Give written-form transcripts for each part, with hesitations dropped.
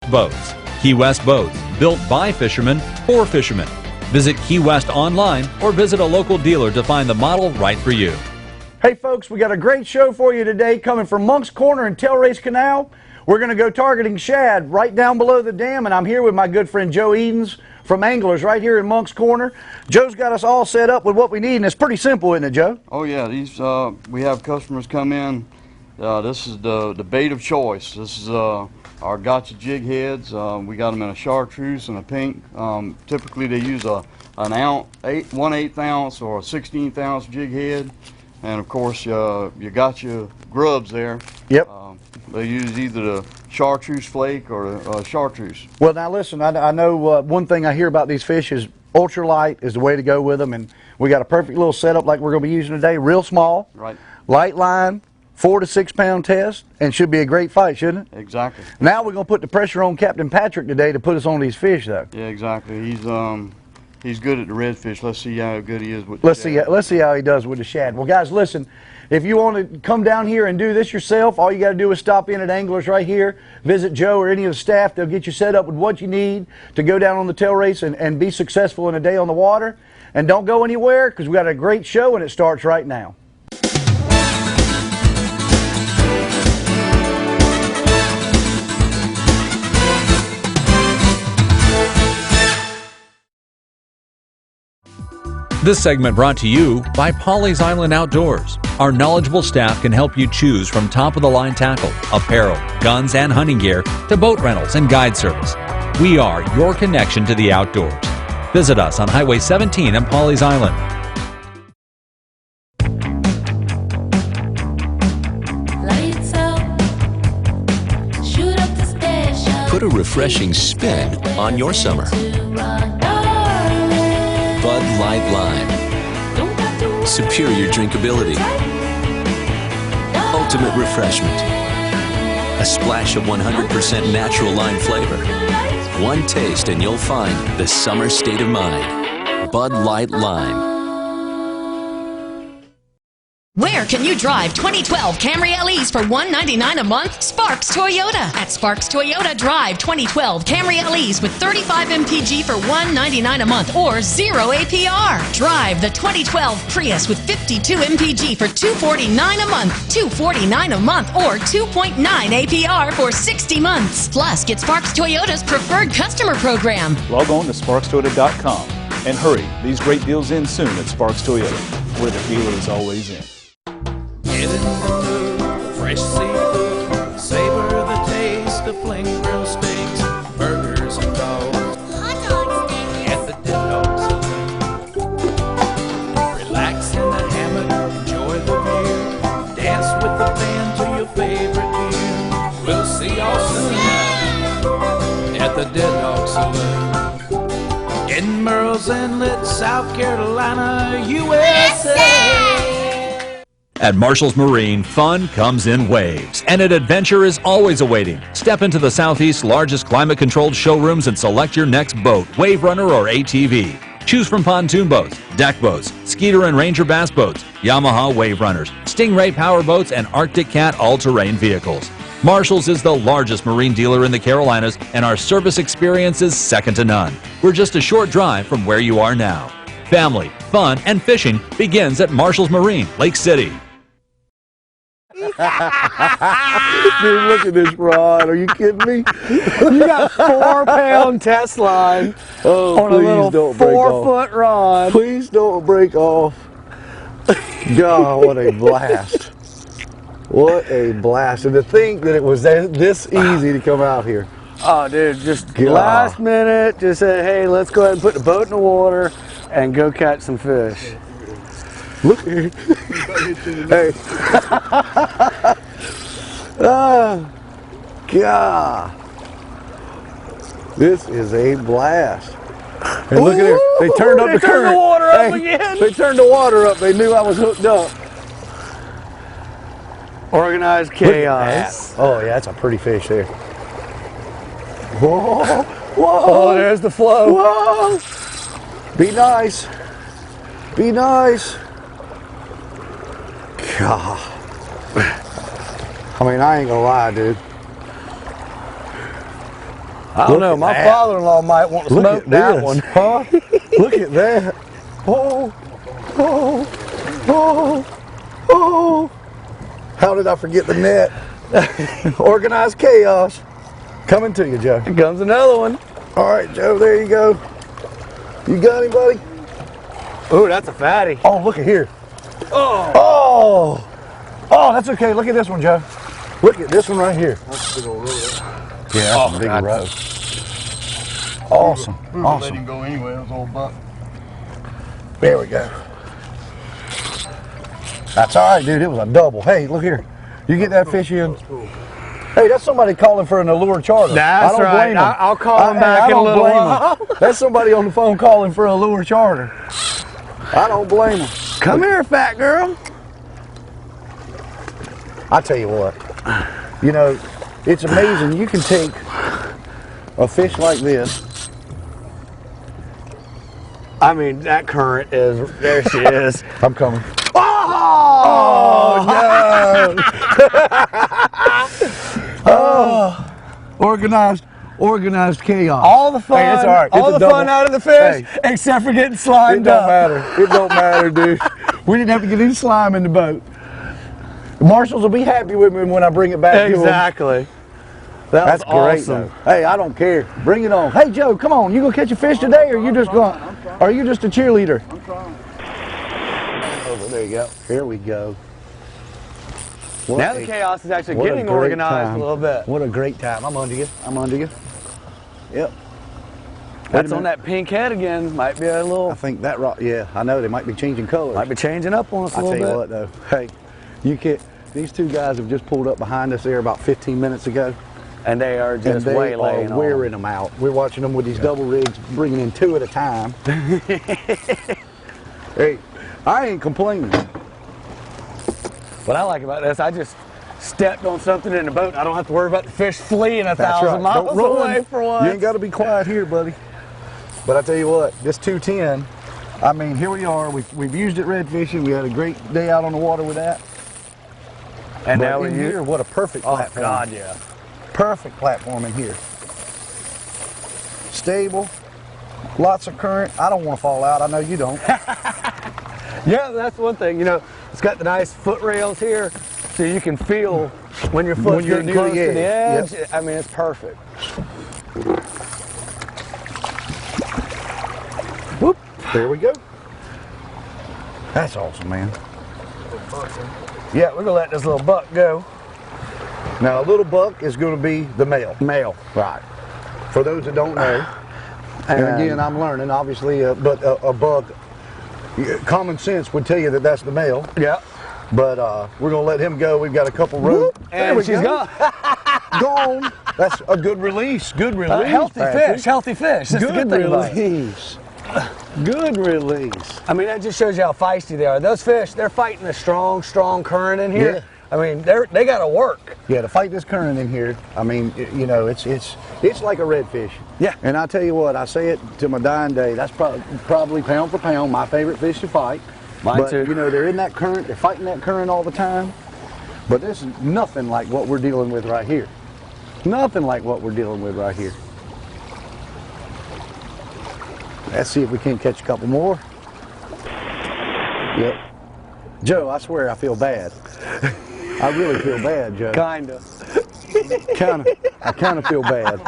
West Boats. Key West Boats, built by fishermen for fishermen. Visit Key West online or visit a local dealer to find the model right for you. Hey folks, we got a great show for you today coming from Monk's Corner and Tail Race Canal. We're going to go targeting shad right down below the dam, and I'm here with my good friend Joe Edens from Anglers right here in Monk's Corner. Joe's got us all set up with what we need, and it's pretty simple, isn't it, Joe? Oh yeah, these we have customers come in. This is the bait of choice. This is our gotcha jig heads. We got them in a chartreuse and a pink. Typically they use an 1/8 ounce or a 1/16 ounce jig head, and of course you got your grubs there. Yep. They use either the chartreuse flake or the chartreuse. Well, now listen, I know one thing I hear about these fish is ultralight is the way to go with them, and we got a perfect little setup like we're going to be using today. Real small, right? Light line, 4 to 6 pound test, and should be a great fight, shouldn't it? Exactly. Now we're going to put the pressure on Captain Patrick today to put us on these fish, though. Yeah, exactly. He's good at the redfish. Let's see how good he is with the shad. Let's see how he does with the shad. Well, guys, listen. If you want to come down here and do this yourself, all you got to do is stop in at Anglers right here, visit Joe or any of the staff. They'll get you set up with what you need to go down on the tail race and be successful in a day on the water. And don't go anywhere, because we got a great show and it starts right now. This segment brought to you by Pawleys Island Outdoors. Our knowledgeable staff can help you choose from top-of-the-line tackle, apparel, guns, and hunting gear to boat rentals and guide service. We are your connection to the outdoors. Visit us on Highway 17 in Pawleys Island. Put a refreshing spin on your summer. Bud Light Lime. Superior drinkability. Ultimate refreshment. A splash of 100% natural lime flavor. One taste and you'll find the summer state of mind. Bud Light Lime. Where can you drive 2012 Camry LEs for $199 a month? Sparks Toyota. At Sparks Toyota, drive 2012 Camry LEs with 35 mpg for $199 a month or 0 APR. Drive the 2012 Prius with 52 mpg for $249 a month, $249 a month or 2.9 APR for 60 months. Plus, get Sparks Toyota's preferred customer program. Log on to sparkstoyota.com and hurry, these great deals end soon at Sparks Toyota, where the dealer is always in. Get in the mood, fresh seafood, savor the taste of flame grilled steaks, burgers and dogs, hot dog steak at the Dog Saloon. Relax in the hammock, enjoy the view, dance with the band to your favorite tune. We'll see y'all soon at the Dog Saloon. In Merle's Inlet, South Carolina, USA. At Marshall's Marine, fun comes in waves, and an adventure is always awaiting. Step into the Southeast's largest climate-controlled showrooms and select your next boat, wave runner or ATV. Choose from pontoon boats, deck boats, Skeeter and Ranger bass boats, Yamaha wave runners, Stingray power boats, and Arctic Cat all-terrain vehicles. Marshall's is the largest marine dealer in the Carolinas, and our service experience is second to none. We're just a short drive from where you are now. Family, fun, and fishing begins at Marshall's Marine, Lake City. Dude, look at this rod. Are you kidding me? You got 4-pound test line on a little 4-foot rod. Please don't break off. God, what a blast. What a blast. And to think that it was this easy to come out here. Oh, dude, just last minute, just said, hey, let's go ahead and put the boat in the water and go catch some fish. Look here. Hey. Oh, God. This is a blast. And look at this. They turned up the current. They turned the water up again. They turned the water up. They knew I was hooked up. Organized chaos. Oh, yeah, that's a pretty fish there. Whoa. Whoa. Oh, there's the flow. Whoa. Be nice. Be nice. God. I mean, I ain't gonna lie, dude. I don't know. My father-in-law might want to smoke that one. Huh? Look at that. Oh, oh, oh, oh. How did I forget the net? Organized chaos. Coming to you, Joe. Here comes another one. All right, Joe, there you go. You got him, buddy? Ooh, that's a fatty. Oh, look at here. Oh. Oh. Oh, that's okay. Look at this one, Joe. Look at this one right here. That's a big old row. Yeah, that's a big row. Awesome. Awesome. Let him go anyway. It was old buck. There we go. That's all right, dude. It was a double. Hey, look here. You get that fish in? Hey, that's somebody calling for an Allure charter. That's I don't right. blame 'em. I'll call him back in a little while. That's somebody on the phone calling for an Allure charter. I don't blame them. Come here, fat girl. I tell you what, you know, it's amazing. You can take a fish like this. I mean, that current is, there she is. I'm coming. Oh, no! Oh, organized chaos. all the fun, Hey, it's all right. all It's the a fun double. out of the fish, Hey. except for getting It slimed don't up. matter. It don't matter, dude. We didn't have to get any slime in the boat. The marshals will be happy with me when I bring it back to them. Exactly. That's great, awesome. though. Hey, I don't care. Bring it on. Hey, Joe, come on. You gonna catch a fish today, or you just going? Are you just a cheerleader? I'm trying. Oh, there you go. Here we go. What Now the a- chaos is actually what a getting great organized time. a little bit. What a great time. I'm under you. I'm under you. Yep. That's a on minute. that pink head again. Might be a I little, think that rock. Yeah, I know they might be changing colors. might be changing up on us a I tell little you bit. what, though. Hey, you can't. These two guys have just pulled up behind us there about 15 minutes ago. And they are And just they waylaying are wearing them out. We're watching them with these double rigs, bringing in 2 at a time. Hey, I ain't complaining. What I like about this, I just stepped on something in the boat. I don't have to worry about the fish fleeing 1,000 miles Don't run. away for once. You ain't got to be quiet here, buddy. But I tell you what, this 210, I mean, here we are. We've used it red fishing. We had a great day out on the water with that. And But now in here, what a perfect oh platform. God, yeah. Perfect platform in here. Stable, lots of current. I don't want to fall out. I know you don't. Yeah, that's one thing. You know, it's got the nice foot rails here, so you can feel when your foot's When you're getting near close the to the edge. edge. I mean, it's perfect. Whoop. There we go. That's awesome, man. Yeah, we're gonna let this little buck go. Now, a little buck is going to be the male. Male. Right. For those that don't know, and again, I'm learning, obviously, but a buck, common sense would tell you that that's the male. Yeah. But we're going to let him go. We've got a couple rows. And she's gone. Gone. That's a good release. Good release. Healthy Patrick. fish. Healthy fish. That's the good thing about it. release. Good release. I mean, that just shows you how feisty they are. Those fish, they're fighting a strong, strong current in here. Yeah. I mean, they got to work. Yeah, to fight this current in here, I mean, you know, it's like a redfish. Yeah. And I tell you what, I say it to my dying day. That's probably pound for pound my favorite fish to fight. Mine but, too. you know, they're in that current. They're fighting that current all the time. But this is nothing like what we're dealing with right here. Nothing like what we're dealing with right here. Let's see if we can catch a couple more. Yep. Joe, I swear I feel bad. I really feel bad, Joe. Kinda. I kind of feel bad.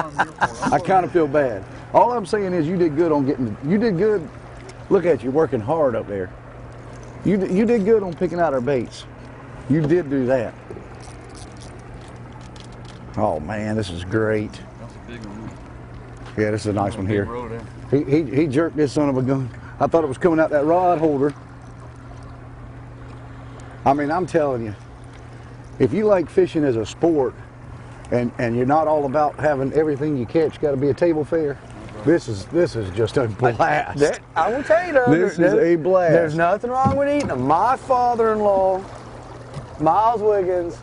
I kind of feel bad. All I'm saying is you did good on you did good. Look at you working hard up there. You did good on picking out our baits. You did do that. Oh man, this is great. That's a big one. Yeah, this is a nice one Big here. row there. He jerked this son of a gun. I thought it was coming out that rod holder. I mean, I'm telling you, if you like fishing as a sport and you're not all about having everything you catch got to be a table fare, this is just a blast. I will tell you though, This is a blast. There's nothing wrong with eating them. My father-in-law, Miles Wiggins,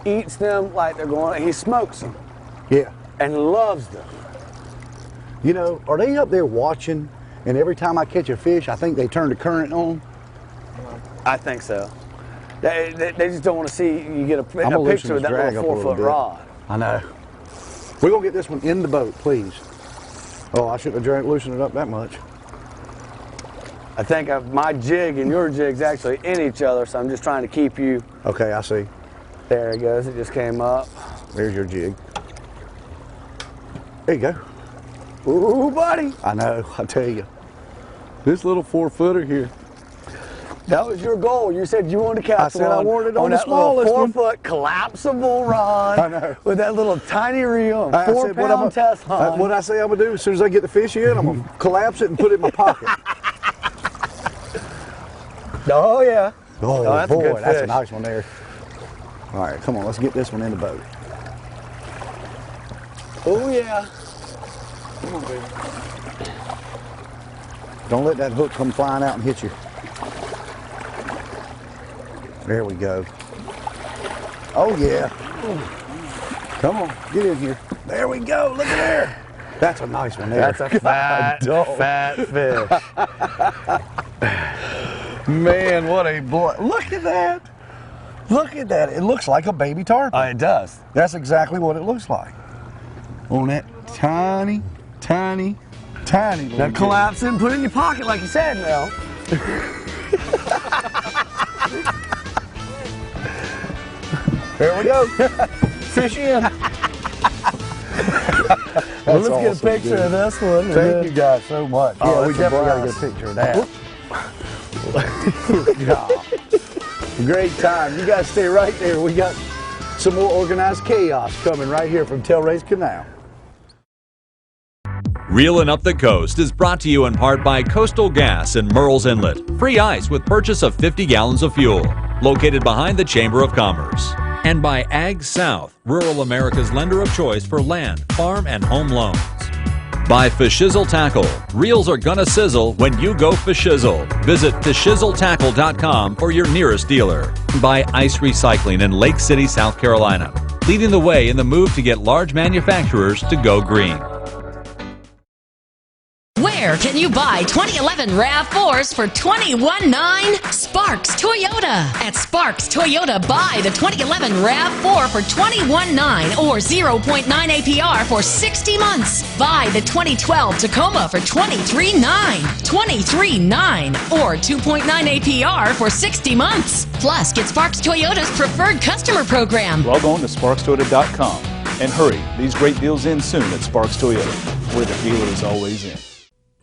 eats them like they're going. He smokes them Yeah. and loves them. You know, are they up there watching? And every time I catch a fish, I think they turn the current on. I think so. They just don't want to see you get a I'm gonna loosen picture of this that drag little up a little 4-foot bit. rod. I know. We're going to get this one in the boat, please. Oh, I shouldn't have loosened it up that much. I think my jig and your jig's actually in each other, so I'm just trying to keep you. Okay, I see. There it goes. It just came up. There's your jig. There you go. Ooh, buddy. I know, I tell you. This little 4-footer here. That was your goal. You said you wanted to catch I said I wanted it on the that smallest little one. 4-foot collapsible rod. I know. With that little tiny reel, I said, 4-pound test line. what I say I'm going to do, as soon as I get the fish in, I'm going to collapse it and put it in my pocket. Oh, yeah. Oh, that's a boy, good that's a fish. nice one there. All right, come on, let's get this one in the boat. Oh, yeah. Come on, baby. Don't let that hook come flying out and hit you. There we go. Oh, yeah. Come on, get in here. There we go, look at there. That's a nice one there. That's a fat fish. Man, what a boy. Look at that. Look at that. It looks like a baby tarpon. It does. That's exactly what it looks like. On that tiny, tiny, tiny little Now jig. collapse it and put it in your pocket like you said, Mel. There we go. Fish in. Well, let's get a awesome, picture dude. of this one. Thank you guys so much. Oh, Yeah, we that's a definitely got to blast. get a picture of that. Great time. You guys stay right there. We got some more organized chaos coming right here from Tail Race Canal. Reelin' Up the Coast is brought to you in part by Coastal Gas in Murrells Inlet. Free ice with purchase of 50 gallons of fuel. Located behind the Chamber of Commerce. And by Ag South, rural America's lender of choice for land, farm, and home loans. By Fishizzle Tackle. Reels are gonna sizzle when you go Fishizzle. Visit fishizzletackle.com for your nearest dealer. By Ice Recycling in Lake City, South Carolina. Leading the way in the move to get large manufacturers to go green. Where can you buy 2011 RAV4s for $21,900? Sparks Toyota. At Sparks Toyota, buy the 2011 RAV4 for $21,900 or 0.9 APR for 60 months. Buy the 2012 Tacoma for $23,900. $23,900 or 2.9 APR for 60 months. Plus, get Sparks Toyota's preferred customer program. Log on to sparkstoyota.com and hurry, these great deals end soon at Sparks Toyota, where the dealer is always in.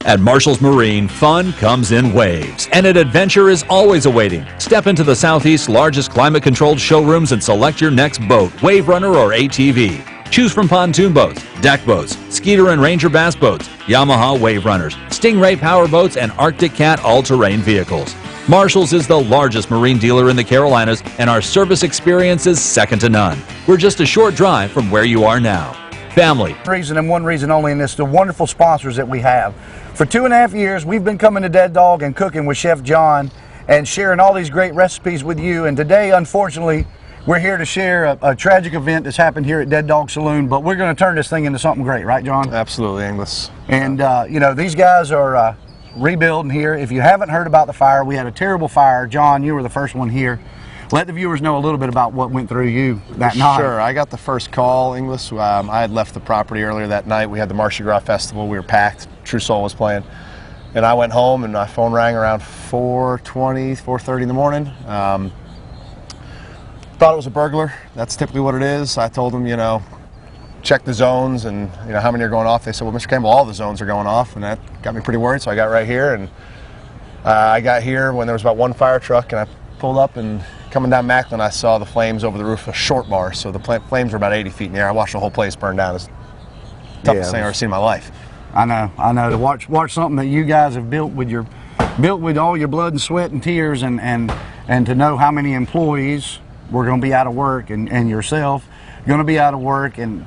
At Marshall's Marine, fun comes in waves, and an adventure is always awaiting. Step into the Southeast's largest climate-controlled showrooms and select your next boat, wave runner, or ATV. Choose from pontoon boats, deck boats, Skeeter and Ranger bass boats, Yamaha wave runners, Stingray power boats, and Arctic Cat all-terrain vehicles. Marshall's is the largest marine dealer in the Carolinas, and our service experience is second to none. We're just a short drive from where you are now. Family. Reason and one reason only, and it's the wonderful sponsors that we have. For 2.5 years, we've been coming to Dead Dog and cooking with Chef John and sharing all these great recipes with you. And today, unfortunately, we're here to share a tragic event that's happened here at Dead Dog Saloon, but we're going to turn this thing into something great, right, John? Absolutely, Inglis. And, you know, these guys are rebuilding here. If you haven't heard about the fire, we had a terrible fire. John, you were the first one here. Let the viewers know a little bit about what went through you that night. Sure, I got the first call, Inglis. I had left the property earlier that night. We had the Mardi Gras Festival. We were packed. True Soul was playing. And I went home and my phone rang around 4:20, 4:30 in the morning. Thought it was a burglar. That's typically what it is. I told them, you know, check the zones and, you know, how many are going off. They said, well, Mr. Campbell, all the zones are going off. And that got me pretty worried. So I got right here. And I got here when there was about one fire truck. And I pulled up, and coming down Macklin, I saw the flames over the roof of a short bar. So the flames were about 80 feet in the air. I watched the whole place burn down. It's the toughest thing I've ever seen in my life. I know. To watch something that you guys have built with all your blood and sweat and tears, and to know how many employees were going to be out of work, and yourself going to be out of work, and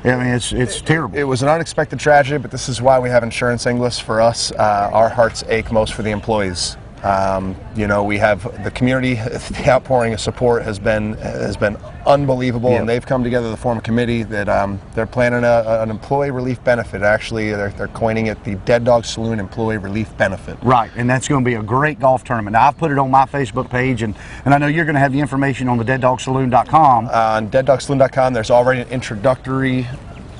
I mean it's terrible. It was an unexpected tragedy, but this is why we have insurance, Inglis. For us, our hearts ache most for the employees. You know, we have the community. The outpouring of support has been unbelievable, and they've come together to form a committee that they're planning an employee relief benefit. Actually, they're coining it the Dead Dog Saloon Employee Relief Benefit. Right, and that's going to be a great golf tournament. Now, I've put it on my Facebook page, and I know you're going to have the information on the deaddogsaloon.com. On deaddogsaloon.com, there's already an introductory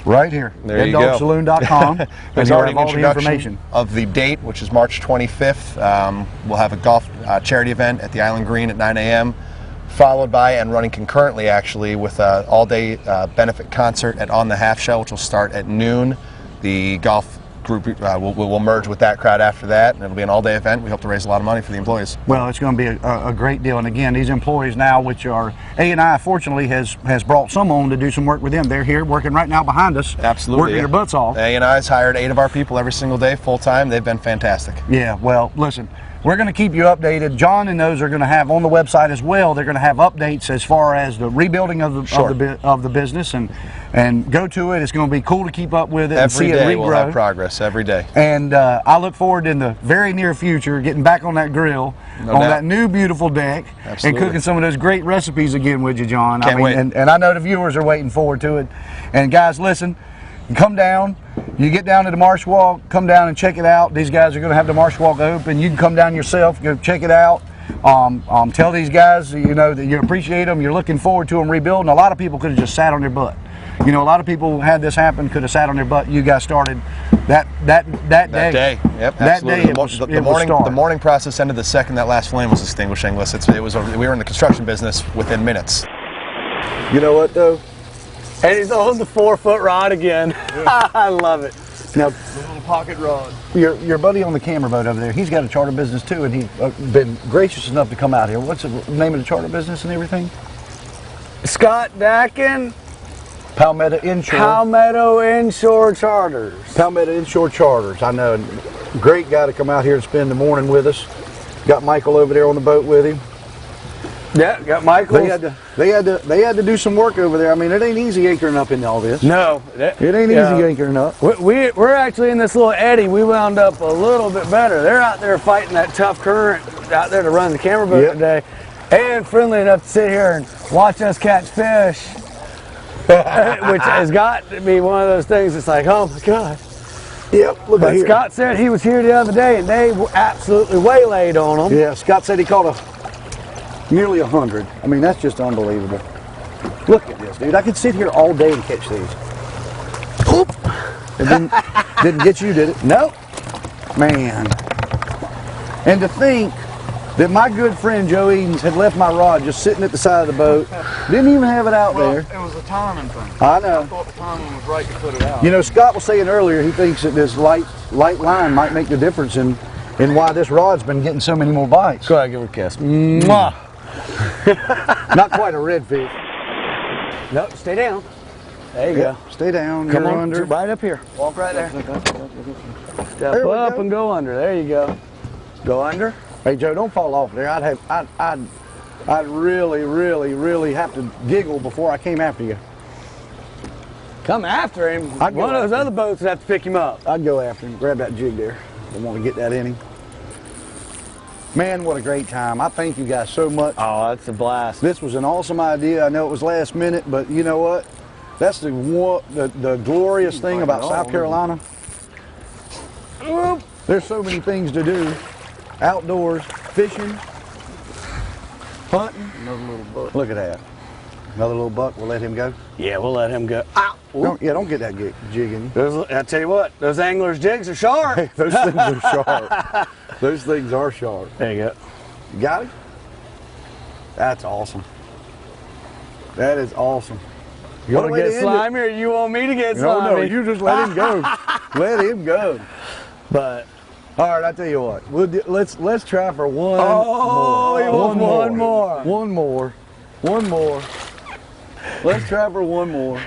Right here. There you go. DogSaloon.com. There's and already an all the introduction information of the date, which is March 25th. We'll have a golf charity event at the Island Green at 9 a.m., followed by and running concurrently, actually, with an all-day benefit concert at On the Half Shell, which will start at noon. The golf group will merge with that crowd after that, and it'll be an all-day event. We hope to raise a lot of money for the employees. Well, it's going to be a great deal. And again, these employees now, which are A&I, fortunately, has brought some on to do some work with them. They're here working right now behind us. Absolutely. Working their butts off. A&I's hired 8 of our people every single day, full-time. They've been fantastic. Yeah, well, listen, we're going to keep you updated. John and those are going to have on the website as well. They're going to have updates as far as the rebuilding of the business, and go to it. It's going to be cool to keep up with it and see it regrow. Every day we'll have progress, every day. And I look forward in the very near future getting back on that grill, that new beautiful deck, and cooking some of those great recipes again with you, John. Can't wait. And I know the viewers are waiting forward to it. And guys, listen, come down. You get down to the Marsh Walk, come down and check it out. These guys are going to have the Marsh Walk open. You can come down yourself, go check it out. Tell these guys, you know, that you appreciate them. You're looking forward to them rebuilding. A lot of people could have just sat on their butt. You know, a lot of people had this happen, could have sat on their butt. You guys started that day. Yep, that absolutely. day. The morning process ended the second that last flame was extinguishing. We were in the construction business within minutes. You know what though? And he's on the 4-foot rod again. I love it. Now, The little pocket rod. your buddy on the camera boat over there, he's got a charter business too, and he's been gracious enough to come out here. What's the name of the charter business and everything? Scott Dakin, Palmetto Inshore. Palmetto Inshore Charters. Palmetto Inshore Charters. I know. Great guy to come out here and spend the morning with us. Got Michael over there on the boat with him. Yeah, got Michael. They had to do some work over there. I mean, it ain't easy anchoring up in all this. No, it ain't easy anchoring up. We're actually in this little eddy. We wound up a little bit better. They're out there fighting that tough current out there to run the camera boat today, and friendly enough to sit here and watch us catch fish, which has got to be one of those things. It's like, oh my God. Yep. Look at here. Scott said he was here the other day, and they were absolutely waylaid on them. Yeah. Scott said he caught nearly 100. I mean, that's just unbelievable. Look at this, dude. I could sit here all day and catch these. Oop. It didn't get you, did it? Nope. Man. And to think that my good friend Joe Edens had left my rod just sitting at the side of the boat. Didn't even have it out there. It was a timing thing. I know. I thought the timing was right to put it out. You know, Scott was saying earlier he thinks that this light line might make the difference in why this rod's been getting so many more bites. Go ahead, give her a kiss. Mwah. Not quite a redfish. Nope, stay down. There you go. Stay down. Come You're on, under. right up here. Walk right there. Step up and go under. There you go. Go under. Hey Joe, don't fall off there. I'd really have to giggle before I came after you. Come after him. One of those other boats would have to pick him up. I'd go after him. Grab that jig there. I want to get that in him. Man, what a great time. I thank you guys so much. Oh, that's a blast. This was an awesome idea. I know it was last minute, but you know what? That's the glorious thing about South Carolina. There's so many things to do. Outdoors, fishing, hunting. Another little buck. Look at that. Another little buck. We'll let him go. Yeah, we'll let him go. Ow. Don't get that jig in you. I tell you what, those anglers' jigs are sharp. Hey, those things are sharp. Those things are sharp. There you go. You got it? That's awesome. That is awesome. You want to get slimy, or you want me to get slimy? No, you just let him go. Let him go. But all right, I tell you what. Let's try for one. Oh, he wants one more. One more. One more. Let's try for one more.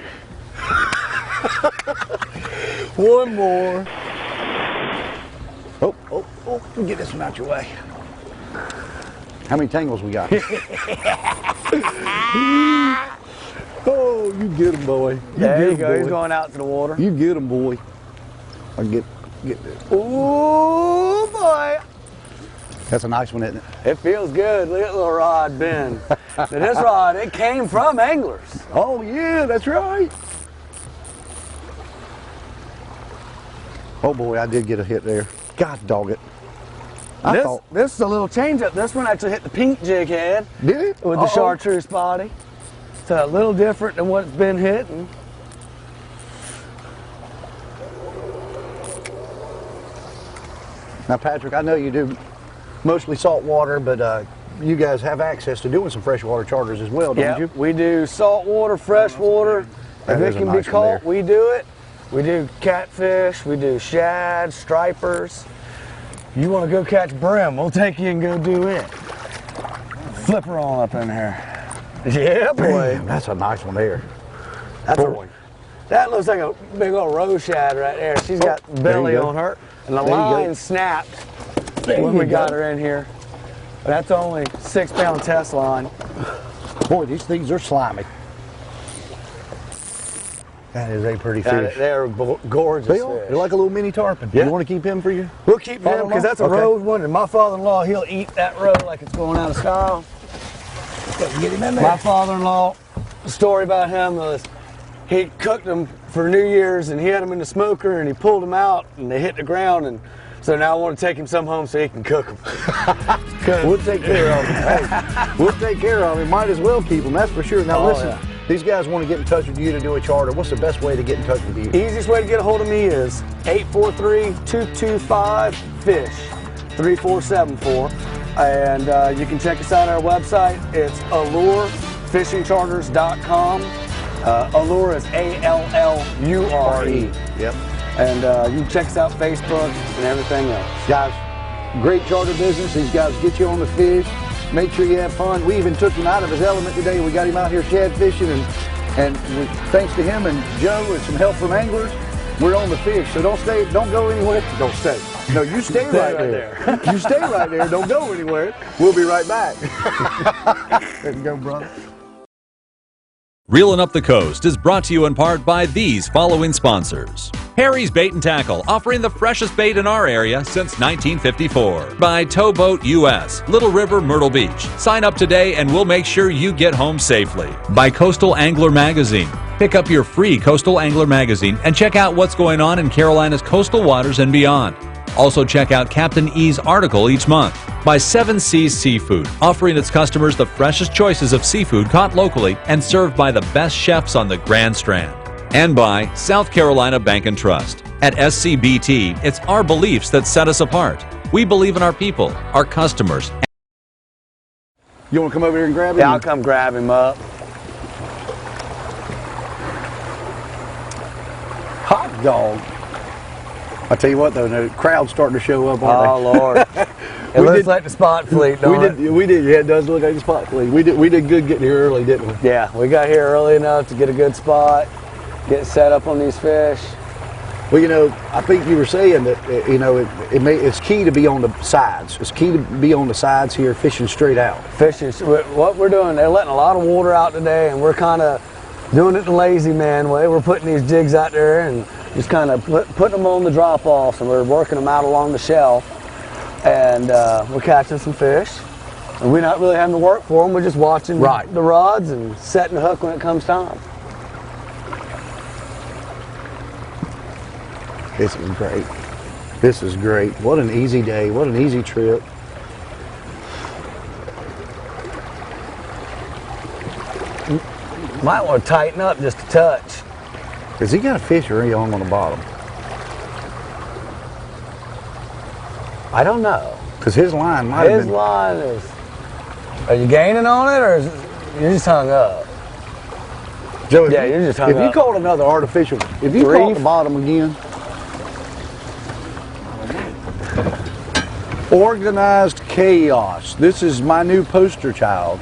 One more. Oh, get this one out your way. How many tangles we got? Oh, you get him, boy. There you go. He's going out to the water. You get him, boy. I get this. Ooh, boy. That's a nice one, isn't it? It feels good. Look at the little rod bend. Now, this rod, it came from anglers. Oh, yeah, that's right. Oh, boy, I did get a hit there. God dog it. This is a little change up. This one actually hit the pink jig head. Did it? With the chartreuse body. It's a little different than what it's been hitting. Now, Patrick, I know you do mostly salt water, but you guys have access to doing some freshwater charters as well, don't you? We do salt water, fresh water. If it can be caught, we do it. We do catfish, we do shad, stripers. You want to go catch brim, we'll take you and go do it. Flip her on up in here. Yeah, boy. Damn, that's a nice one there. That looks like a big old rose shad right there. She's got belly on her. And the line snapped when we got her in here. That's only 6-pound test line. Boy, these things are slimy. That is a pretty fish. They're gorgeous fish. They're like a little mini tarpon. Yeah. You want to keep him for you? We'll keep him because that's a road one, and my father-in-law, he'll eat that road like it's going out of style. Get him in there. My father-in-law, the story about him was he cooked them for New Year's, and he had them in the smoker, and he pulled them out, and they hit the ground, and so now I want to take him some home so he can cook them. We'll take care of him. Hey, we'll take care of him. Might as well keep him, that's for sure. Now listen, these guys want to get in touch with you to do a charter. What's the best way to get in touch with you? Easiest way to get a hold of me is 843-225-FISH, 3474. And you can check us out on our website. It's allurefishingcharters.com. Allure is A-L-L-U-R-E. Yep. And you can check us out Facebook and everything else. Guys, great charter business. These guys get you on the fish. Make sure you have fun. We even took him out of his element today. We got him out here shad fishing, and thanks to him and Joe and some help from anglers, we're on the fish. So don't go anywhere. Don't stay. No, you stay right there. You stay right there. Don't go anywhere. We'll be right back. There you go, brother. Reelin' Up the Coast is brought to you in part by these following sponsors. Harry's Bait and Tackle, offering the freshest bait in our area since 1954. By Towboat US, Little River, Myrtle Beach. Sign up today and we'll make sure you get home safely. By Coastal Angler Magazine. Pick up your free Coastal Angler Magazine and check out what's going on in Carolina's coastal waters and beyond. Also check out Captain E's article each month. By 7 Seas Seafood, offering its customers the freshest choices of seafood caught locally and served by the best chefs on the Grand Strand. And by South Carolina Bank and Trust. At SCBT, it's our beliefs that set us apart. We believe in our people, our customers. You want to come over here and grab him? Yeah, I'll come grab him up. Hot dog. I tell you what, though, the crowd's starting to show up, aren't they? Oh, Lord. It looks like the spot fleet, don't it? We did. Yeah, it does look like the spot fleet. We did good getting here early, didn't we? Yeah, we got here early enough to get a good spot, get set up on these fish. Well, you know, I think you were saying that, you know, it's key to be on the sides. It's key to be on the sides here, fishing straight out. Fishing, what we're doing, they're letting a lot of water out today, and we're kind of doing it the lazy man way. We're putting these jigs out there and just kind of putting them on the drop-offs, and we're working them out along the shelf, and we're catching some fish. And we're not really having to work for them. We're just watching the rods and setting the hook when it comes time. This is great. This is great. What an easy day. What an easy trip. Might want to tighten up just a touch. Has he got a fish or are you on the bottom? I don't know. Because his line might have been... His line is... Are you gaining on it, or is you just hung up? Joe, yeah, you just hung up. If you caught another artificial... If you caught the bottom again... Organized chaos. This is my new poster child.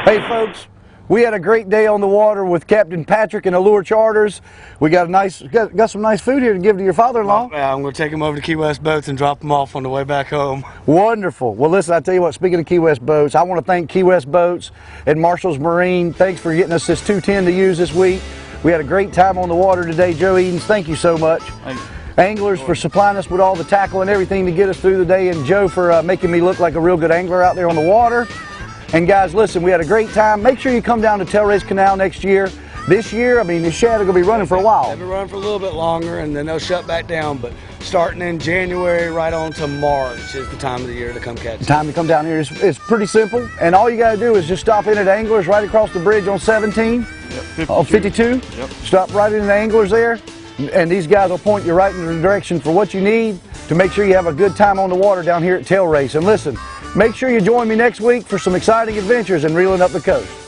Hey, folks. We had a great day on the water with Captain Patrick and Allure Charters. We got got some nice food here to give to your father-in-law. Yeah, I'm going to take him over to Key West Boats and drop him off on the way back home. Wonderful. Well, listen, I tell you what, speaking of Key West Boats, I want to thank Key West Boats and Marshall's Marine. Thanks for getting us this 210 to use this week. We had a great time on the water today. Joe Edens, thank you so much. Anglers for supplying us with all the tackle and everything to get us through the day, and Joe for making me look like a real good angler out there on the water. And guys, listen, we had a great time. Make sure you come down to Tail Race Canal next year. This year, I mean, the Shad are going to be running for a while. They'll be running for a little bit longer, and then they'll shut back down. But starting in January right on to March is the time of the year to come catch. The time to come down here is pretty simple. And all you got to do is just stop in at Anglers right across the bridge on 17. Yep, 52. Yep. Stop right in at Anglers there. And these guys will point you right in the direction for what you need. to make sure you have a good time on the water down here at Tail Race. And listen, make sure you join me next week for some exciting adventures in reeling up the coast.